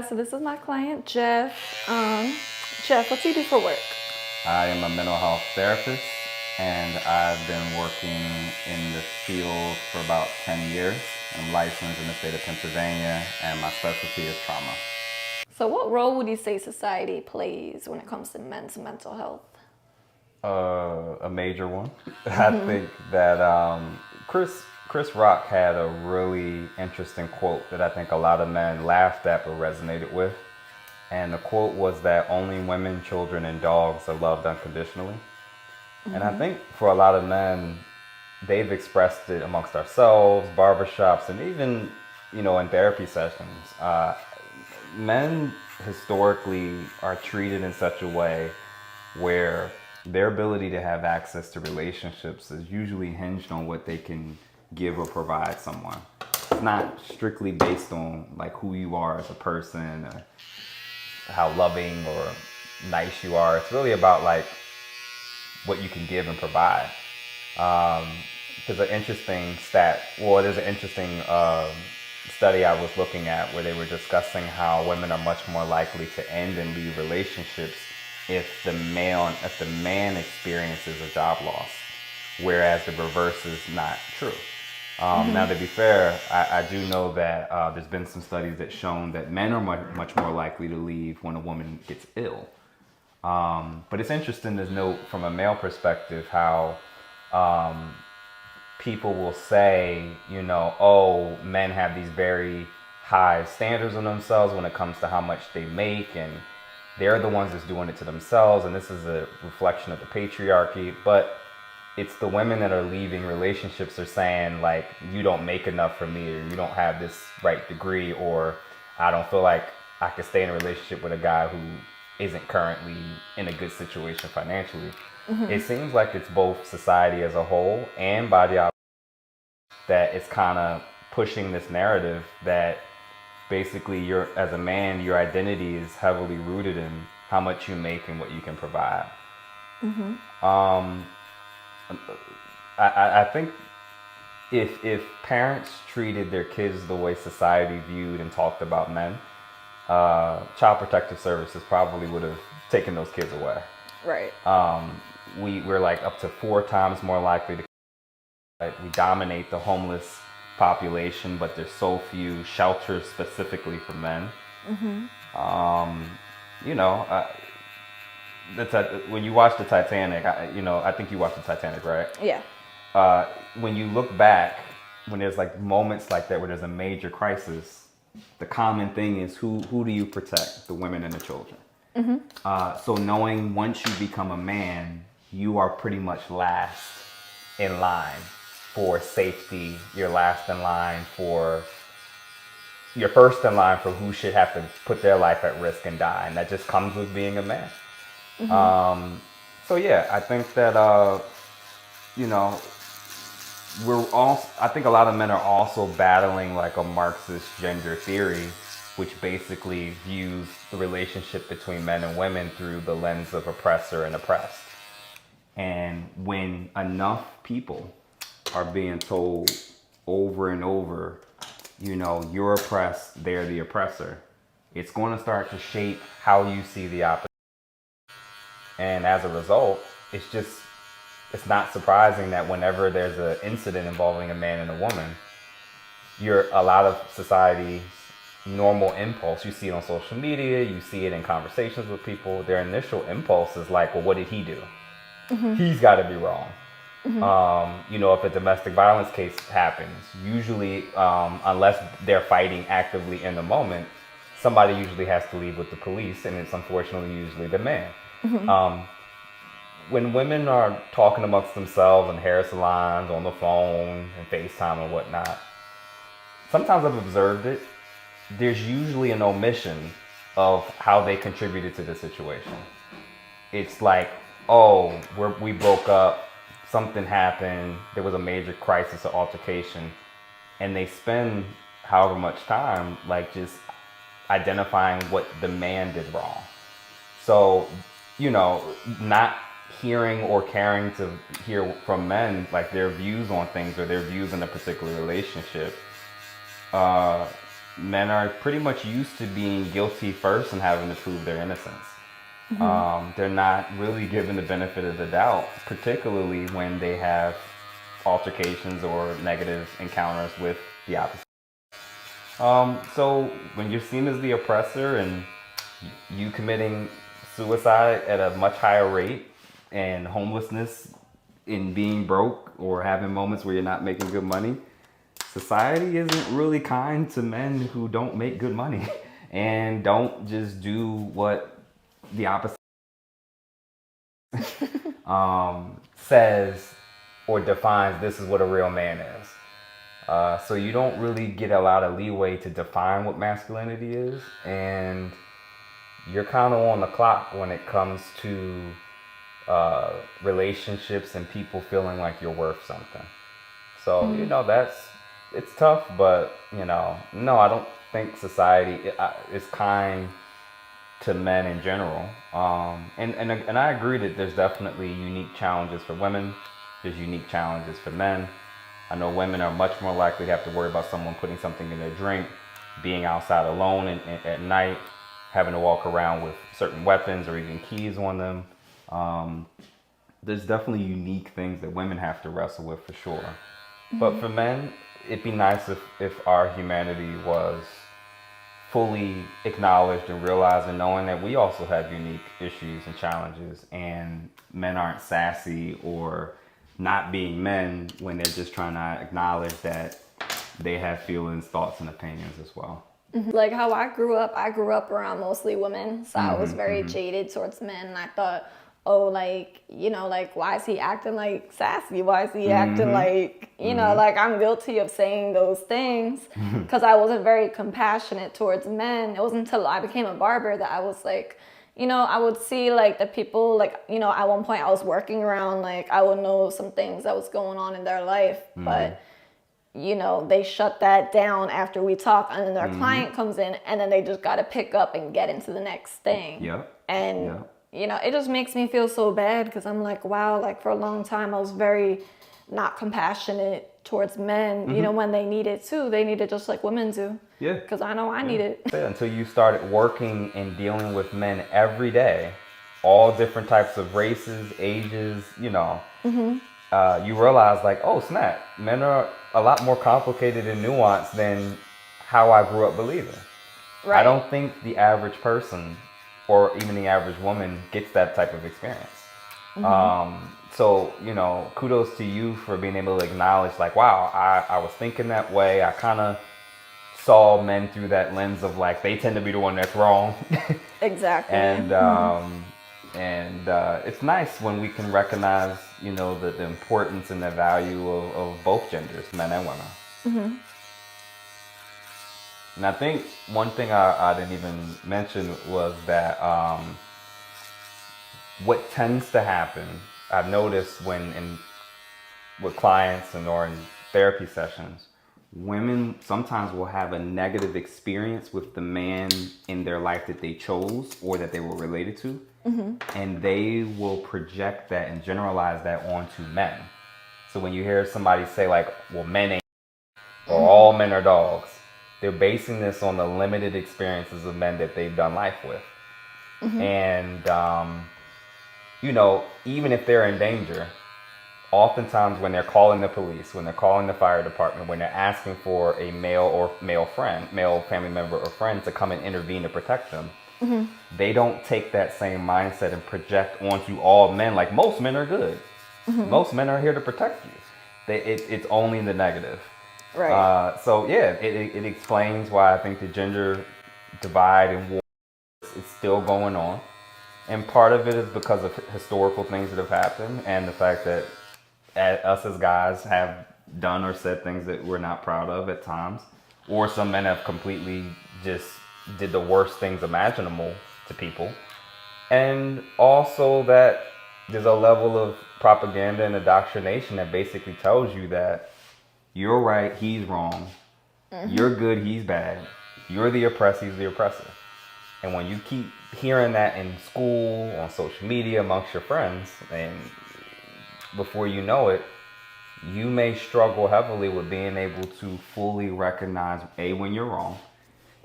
So this is my client, Jeff. Jeff, what do you do for work? I am a mental health therapist, and I've been working in the field for about 10 years. I'm licensed in the state of Pennsylvania, and my specialty is trauma. So what role would you say society plays when it comes to men's mental health? A major one. I think that Chris Rock had a really interesting quote that I think a lot of men laughed at but resonated with. And the quote was that only women, children, and dogs are loved unconditionally. And I think for a lot of men, they've expressed it amongst ourselves, barbershops, and even, in therapy sessions. Men historically are treated in such a way where their ability to have access to relationships is usually hinged on what they can give or provide someone. It's not strictly based on like who you are as a person or how loving or nice you are. It's really about like what you can give and provide. There's an interesting study I was looking at where they were discussing how women are much more likely to end and leave relationships if the man experiences a job loss, whereas the reverse is not true. Now, to be fair, I do know that there's been some studies that shown that men are much more likely to leave when a woman gets ill. But it's interesting to note from a male perspective how people will say, oh, men have these very high standards on themselves when it comes to how much they make, and they're the ones that's doing it to themselves, and this is a reflection of the patriarchy. But it's the women that are leaving relationships are saying like, you don't make enough for me, or you don't have this right degree, or I don't feel like I can stay in a relationship with a guy who isn't currently in a good situation financially. It seems like it's both society as a whole and body that it's kind of pushing this narrative that basically as a man, your identity is heavily rooted in how much you make and what you can provide. I think if parents treated their kids the way society viewed and talked about men, Child Protective Services probably would have taken those kids away. Right. We're like up to 4 times more likely to. We dominate the homeless population, but there's so few shelters specifically for men. When you watch the Titanic, I think you watched the Titanic, right? Yeah. When you look back, when there's like moments like that where there's a major crisis, the common thing is who do you protect? The women and the children. So knowing once you become a man, you are pretty much last in line for safety. You're last in line you're first in line for who should have to put their life at risk and die. And that just comes with being a man. So yeah, I think that, I think a lot of men are also battling like a Marxist gender theory, which basically views the relationship between men and women through the lens of oppressor and oppressed. And when enough people are being told over and over, you're oppressed, they're the oppressor, it's going to start to shape how you see the opposite. And as a result, it's not surprising that whenever there's an incident involving a man and a woman, a lot of society's normal impulse, you see it on social media, you see it in conversations with people, their initial impulse is like, well, what did he do? He's got to be wrong. If a domestic violence case happens, usually, unless they're fighting actively in the moment, somebody usually has to leave with the police, and it's unfortunately usually the man. When women are talking amongst themselves in hair salons, on the phone, and FaceTime and whatnot, sometimes I've observed it. There's usually an omission of how they contributed to the situation. It's like, oh, we broke up, something happened, there was a major crisis or altercation, and they spend however much time like just identifying what the man did wrong. So, not hearing or caring to hear from men like their views on things or their views in a particular relationship men are pretty much used to being guilty first and having to prove their innocence. They're not really given the benefit of the doubt, particularly when they have altercations or negative encounters with the opposite. So when you're seen as the oppressor and you committing suicide at a much higher rate and homelessness in being broke or having moments where you're not making good money, society isn't really kind to men who don't make good money and don't just do what the opposite says or defines this is what a real man is. So you don't really get a lot of leeway to define what masculinity is, and you're kind of on the clock when it comes to relationships and people feeling like you're worth something. So, it's tough, but, no, I don't think society is kind to men in general. And I agree that there's definitely unique challenges for women. There's unique challenges for men. I know women are much more likely to have to worry about someone putting something in their drink, being outside alone at night, having to walk around with certain weapons or even keys on them. There's definitely unique things that women have to wrestle with for sure. But for men, it'd be nice if our humanity was fully acknowledged and realized, and knowing that we also have unique issues and challenges, and men aren't sassy or not being men when they're just trying to acknowledge that they have feelings, thoughts, and opinions as well. Like how I grew up around mostly women, so I was very jaded towards men, and I thought, oh, like, like, why is he acting like sassy? Why is he acting like, like I'm guilty of saying those things, because I wasn't very compassionate towards men. It wasn't until I became a barber that I was like, I would see like the people, like, at one point I was working around, like I would know some things that was going on in their life, but they shut that down after we talk, and then their client comes in, and then they just got to pick up and get into the next thing. And it just makes me feel so bad, because I'm like, wow, like for a long time I was very not compassionate towards men, when they need it too. They need it just like women do. Because I know I need it. Until you started working and dealing with men every day, all different types of races, ages, you realize like, oh snap, men are a lot more complicated and nuanced than how I grew up believing. I don't think the average person or even the average woman gets that type of experience. So, kudos to you for being able to acknowledge like, wow, I was thinking that way. I kind of saw men through that lens of like, they tend to be the one that's wrong. Exactly. And it's nice when we can recognize, the importance and the value of both genders, men and women. And I think one thing I didn't even mention was that what tends to happen, I've noticed with clients or in therapy sessions, women sometimes will have a negative experience with the man in their life that they chose or that they were related to. And they will project that and generalize that onto men. So when you hear somebody say like, well, men ain't, or all men are dogs, they're basing this on the limited experiences of men that they've done life with. And, even if they're in danger, oftentimes when they're calling the police, when they're calling the fire department, when they're asking for a male family member or friend to come and intervene to protect them, they don't take that same mindset and project onto all men like most men are good. Most men are here to protect you. It's only the negative. Right. So yeah, it explains why I think the gender divide and war is still going on. And part of it is because of historical things that have happened and the fact that us as guys have done or said things that we're not proud of at times. Or some men have completely just did the worst things imaginable to people. And also that there's a level of propaganda and indoctrination that basically tells you that you're right, he's wrong. You're good, he's bad. You're the oppressed, he's the oppressor. And when you keep hearing that in school, on social media, amongst your friends, and before you know it, you may struggle heavily with being able to fully recognize, A, when you're wrong,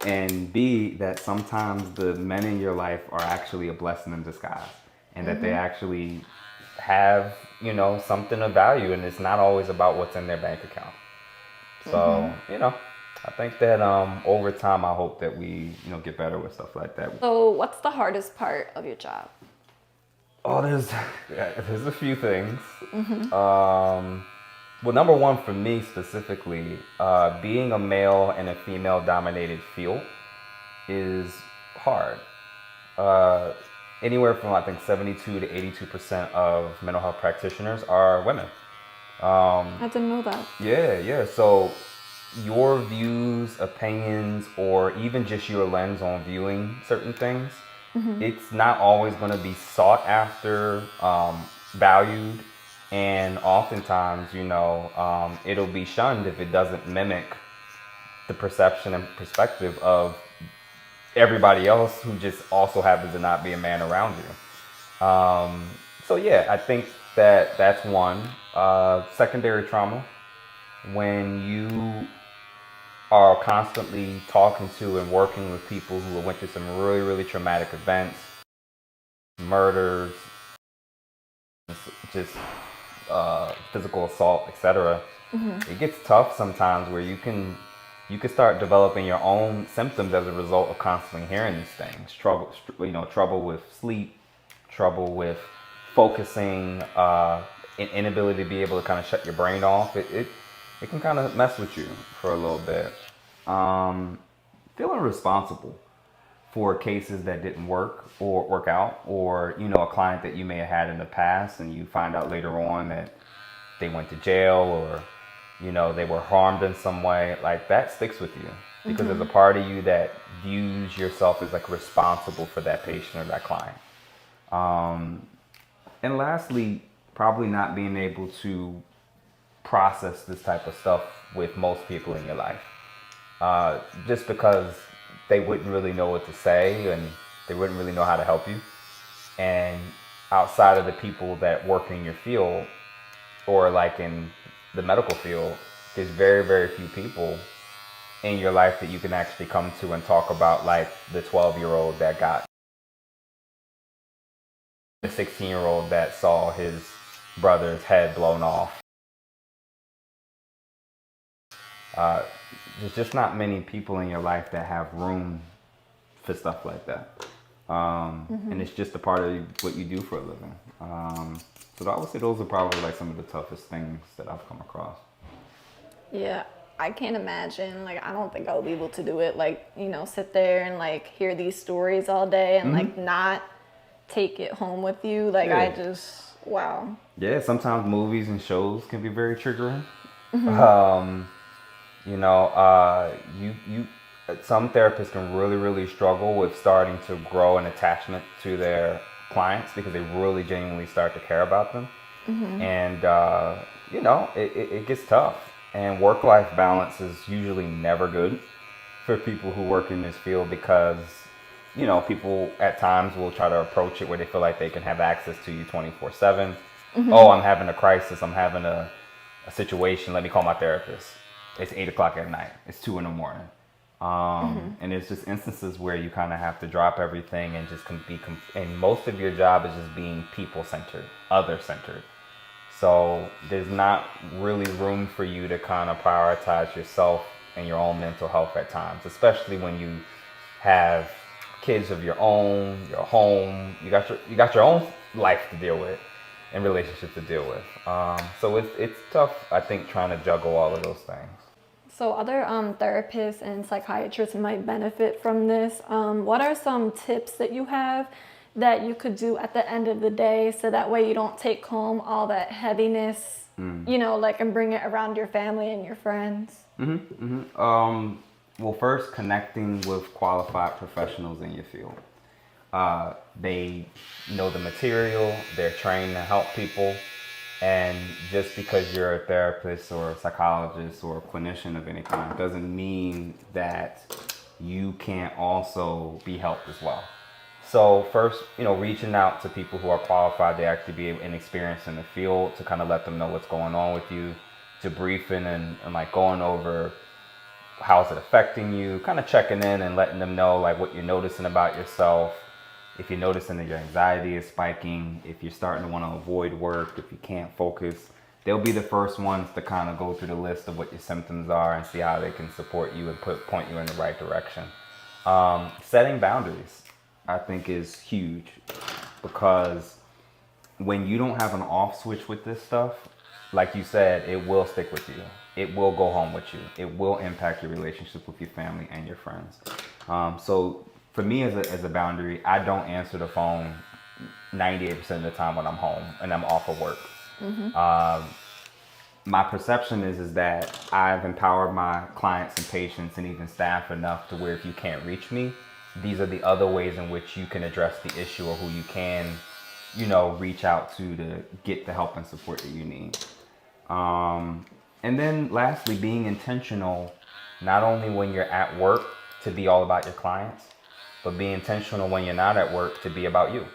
and B, that sometimes the men in your life are actually a blessing in disguise, and that they actually have, something of value, and it's not always about what's in their bank account. So, I think that over time, I hope that we, get better with stuff like that. So what's the hardest part of your job? Oh, there's a few things. Well, number one for me specifically, being a male in a female-dominated field is hard. Anywhere from, I think, 72 to 82% of mental health practitioners are women. I didn't know that. Yeah. So your views, opinions, or even just your lens on viewing certain things, it's not always going to be sought after, valued, and oftentimes, it'll be shunned if it doesn't mimic the perception and perspective of everybody else who just also happens to not be a man around you. So yeah, I think that that's one. Secondary trauma, when you are constantly talking to and working with people who went through some really, really traumatic events, murders, just physical assault, etc. It gets tough sometimes where you can start developing your own symptoms as a result of constantly hearing these things. Trouble with sleep, trouble with focusing, an inability to be able to kind of shut your brain off. It can kind of mess with you for a little bit. Feeling responsible for cases that didn't work or work out, or a client that you may have had in the past and you find out later on that they went to jail, or they were harmed in some way. Like, that sticks with you because there's a part of you that views yourself as like responsible for that patient or that client. And lastly, probably not being able to process this type of stuff with most people in your life, just because they wouldn't really know what to say and they wouldn't really know how to help you. And outside of the people that work in your field, or like in the medical field, there's very, very few people in your life that you can actually come to and talk about, like the 12-year-old that got, the 16-year-old that saw his brother's head blown off. There's just not many people in your life that have room for stuff like that. And it's just a part of what you do for a living. So I would say those are probably like some of the toughest things that I've come across. Yeah, I can't imagine. Like, I don't think I'll be able to do it. Like, sit there and like hear these stories all day and like not take it home with you. Like, Yeah. Wow. Yeah, sometimes movies and shows can be very triggering. Some therapists can really, really struggle with starting to grow an attachment to their clients because they really genuinely start to care about them. And, it gets tough. And work-life balance is usually never good for people who work in this field because, people at times will try to approach it where they feel like they can have access to you 24/7. Oh, I'm having a crisis. I'm having a situation. Let me call my therapist. It's 8 o'clock at night. It's 2 in the morning. And it's just instances where you kind of have to drop everything and just and most of your job is just being people-centered, other-centered. So there's not really room for you to kind of prioritize yourself and your own mental health at times, especially when you have kids of your own, your home, you got your own life to deal with and relationships to deal with. So it's tough, I think, trying to juggle all of those things. So other therapists and psychiatrists might benefit from this. What are some tips that you have that you could do at the end of the day so that way you don't take home all that heaviness, and bring it around your family and your friends? Well, first, connecting with qualified professionals in your field. They know the material, they're trained to help people. And just because you're a therapist or a psychologist or a clinician of any kind doesn't mean that you can't also be helped as well. So first, reaching out to people who are qualified to actually be and experienced in the field to kind of let them know what's going on with you, debriefing and like going over how's it affecting you, kind of checking in and letting them know like what you're noticing about yourself. If you're noticing that your anxiety is spiking, if you're starting to want to avoid work, if you can't focus, they'll be the first ones to kind of go through the list of what your symptoms are and see how they can support you and point you in the right direction. Setting boundaries, I think, is huge, because when you don't have an off switch with this stuff, like you said, it will stick with you. It will go home with you. It will impact your relationship with your family and your friends. So for me as a boundary, I don't answer the phone 98% of the time when I'm home and I'm off of work. My perception is that I've empowered my clients and patients and even staff enough to where if you can't reach me, these are the other ways in which you can address the issue, or who you can, reach out to get the help and support that you need. And then lastly, being intentional, not only when you're at work to be all about your clients, but be intentional when you're not at work to be about you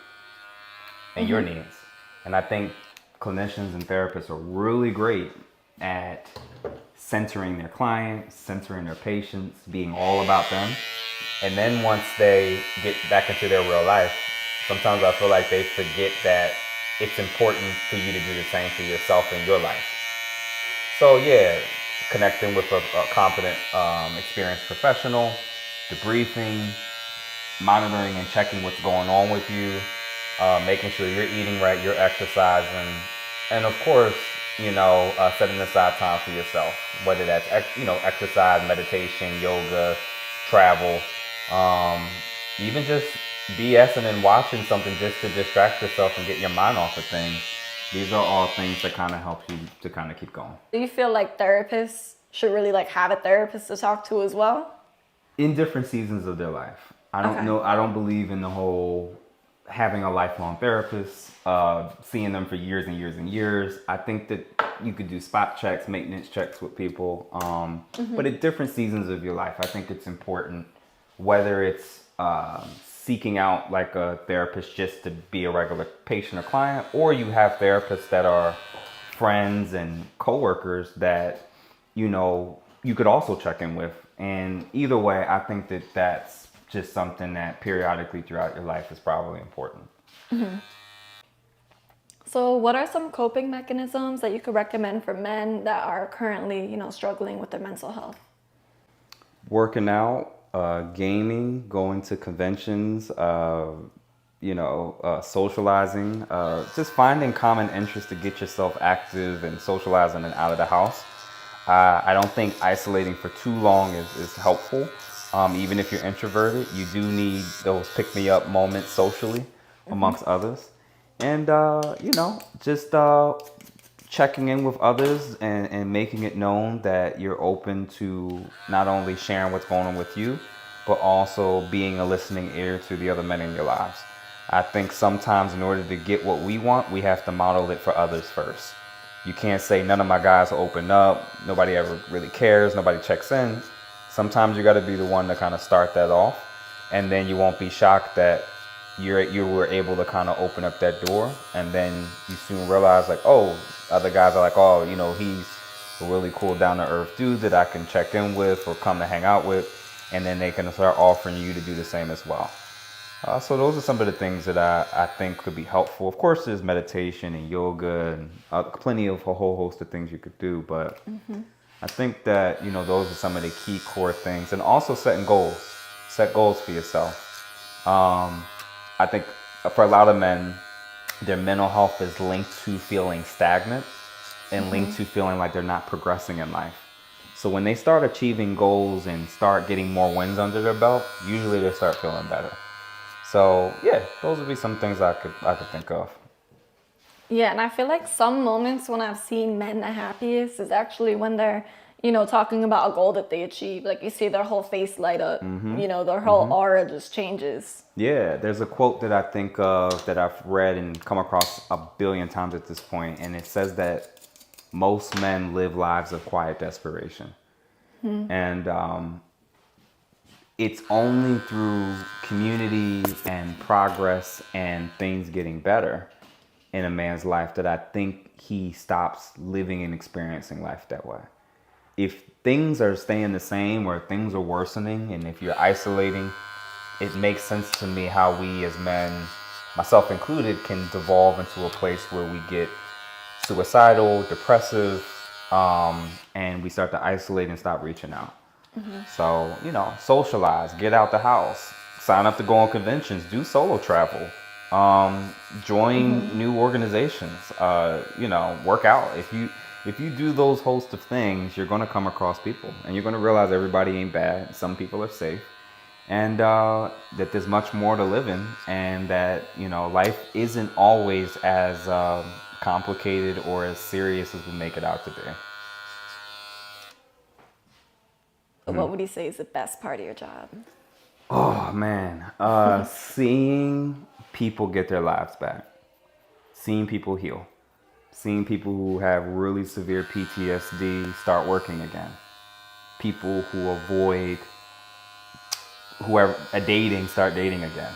and your needs. And I think clinicians and therapists are really great at centering their clients, centering their patients, being all about them. And then once they get back into their real life, sometimes I feel like they forget that it's important for you to do the same for yourself in your life. So yeah, connecting with a competent, experienced professional, debriefing, monitoring and checking what's going on with you, making sure you're eating right, you're exercising, and of course, setting aside time for yourself, whether that's exercise, meditation, yoga, travel, even just BSing and watching something just to distract yourself and get your mind off of things. These are all things that kind of help you to kind of keep going. Do you feel like therapists should really like have a therapist to talk to as well? In different seasons of their life. I don't believe in the whole having a lifelong therapist, seeing them for years and years and years. I think that you could do spot checks, maintenance checks with people. But at different seasons of your life, I think it's important, whether it's seeking out like a therapist just to be a regular patient or client, or you have therapists that are friends and coworkers that, you could also check in with. And either way, I think that that's just something that periodically throughout your life is probably important. So what are some coping mechanisms that you could recommend for men that are currently, struggling with their mental health? Working out, gaming, going to conventions, socializing, just finding common interests to get yourself active and socializing and out of the house. I don't think isolating for too long is helpful. Even if you're introverted, you do need those pick-me-up moments socially, amongst others. And, just checking in with others and making it known that you're open to not only sharing what's going on with you, but also being a listening ear to the other men in your lives. I think sometimes in order to get what we want, we have to model it for others first. You can't say none of my guys will open up, nobody ever really cares, nobody checks in. Sometimes you got to be the one to kind of start that off, and then you won't be shocked that you were able to kind of open up that door, and then you soon realize like, oh, other guys are like, oh, he's a really cool down to earth dude that I can check in with or come to hang out with, and then they can start offering you to do the same as well. So those are some of the things that I think could be helpful. Of course, there's meditation and yoga and plenty of a whole host of things you could do, but I think that, those are some of the key core things. And also setting goals. Set goals for yourself. I think for a lot of men, their mental health is linked to feeling stagnant and linked to feeling like they're not progressing in life. So when they start achieving goals and start getting more wins under their belt, usually they start feeling better. So yeah, those would be some things I could think of. Yeah, and I feel like some moments when I've seen men the happiest is actually when they're, talking about a goal that they achieve. Like you see their whole face light up, their whole aura just changes. Yeah, there's a quote that I think of that I've read and come across a billion times at this point, and it says that most men live lives of quiet desperation. And it's only through community and progress and things getting better in a man's life that I think he stops living and experiencing life that way. if things are staying the same or things are worsening, and if you're isolating, it makes sense to me how we as men, myself included, can devolve into a place where we get suicidal, depressive, and we start to isolate and stop reaching out. So, socialize, get out the house, sign up to go on conventions, do solo travel, join new organizations, work out. If you do those host of things, you're going to come across people, and you're going to realize everybody ain't bad. Some people are safe, and that there's much more to live in, and that life isn't always as complicated or as serious as we make it out to be. What would you say is the best part of your job? Oh man, seeing people get their lives back, seeing people heal, seeing people who have really severe PTSD start working again, people who whoever dating start dating again,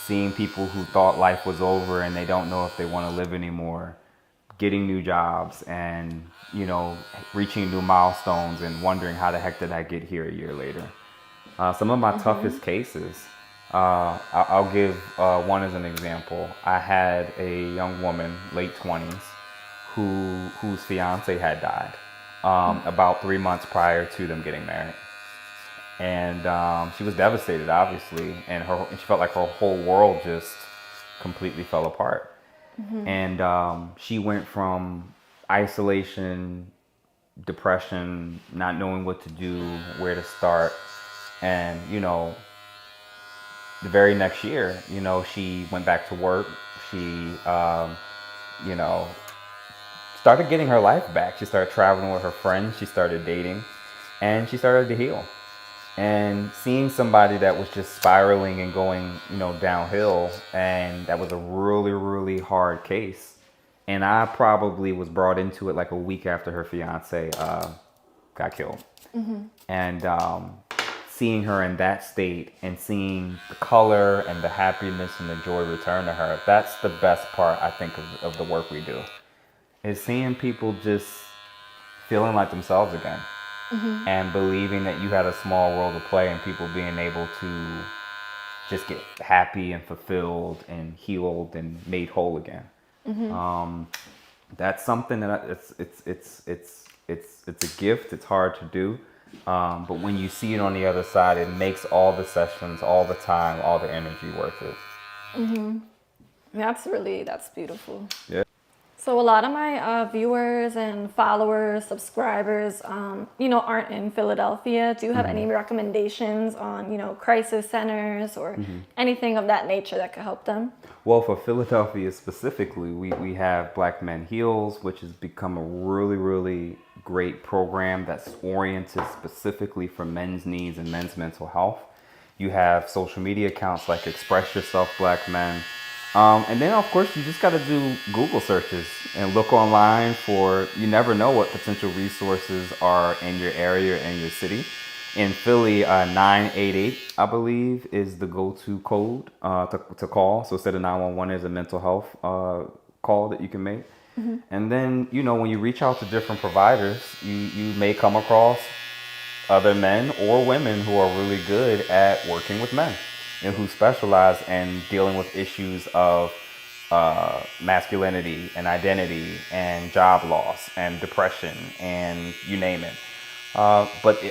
seeing people who thought life was over and they don't know if they want to live anymore, getting new jobs and reaching new milestones and wondering how the heck did I get here a year later. Some of my toughest cases, I'll give one as an example. I had a young woman, late 20s, whose fiance had died about 3 months prior to them getting married. And she was devastated, obviously, and she felt like her whole world just completely fell apart. And she went from isolation, depression, not knowing what to do, where to start. And, the very next year, she went back to work. She, started getting her life back. She started traveling with her friends. She started dating, and she started to heal. And seeing somebody that was just spiraling and going, downhill, and that was a really, really hard case. And I probably was brought into it like a week after her fiance got killed. And seeing her in that state and seeing the color and the happiness and the joy return to her, that's the best part, I think, of the work we do, is seeing people just feeling like themselves again. And believing that you had a small role to play, and people being able to just get happy and fulfilled and healed and made whole again. That's something that it's a gift. It's hard to do, but when you see it on the other side, it makes all the sessions, all the time, all the energy worth it. That's beautiful. Yeah. So a lot of my viewers and followers, subscribers, aren't in Philadelphia. Do you have any recommendations on, crisis centers or anything of that nature that could help them? Well, for Philadelphia specifically, we have Black Men Heals, which has become a really, really great program that's oriented specifically for men's needs and men's mental health. You have social media accounts like Express Yourself Black Men. And then, of course, you just got to do Google searches and look online for, you never know what potential resources are in your area, in your city. In Philly, 988, I believe, is the go-to code to call. So instead of 911, there's a mental health call that you can make. And then, when you reach out to different providers, you may come across other men or women who are really good at working with men, and who specialize in dealing with issues of masculinity and identity and job loss and depression and you name it. But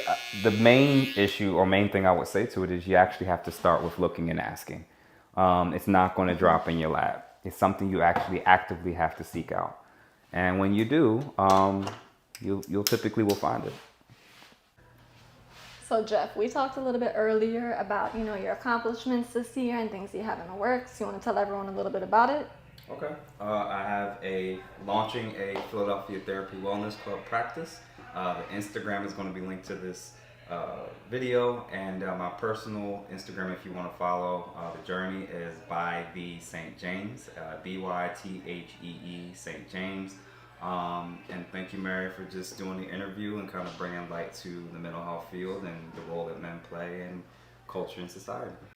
the main issue or main thing I would say to it is you actually have to start with looking and asking. It's not going to drop in your lap. It's something you actually actively have to seek out. And when you do, you'll typically will find it. So Jeff, we talked a little bit earlier about, your accomplishments this year and things you have in the works. You want to tell everyone a little bit about it? Okay. I have launching a Philadelphia Therapy Wellness Club practice. The Instagram is going to be linked to this video, and my personal Instagram, if you want to follow the journey, is by the St. James, BYTHEE St. James. And thank you, Mary, for just doing the interview and kind of bringing light to the mental health field and the role that men play in culture and society.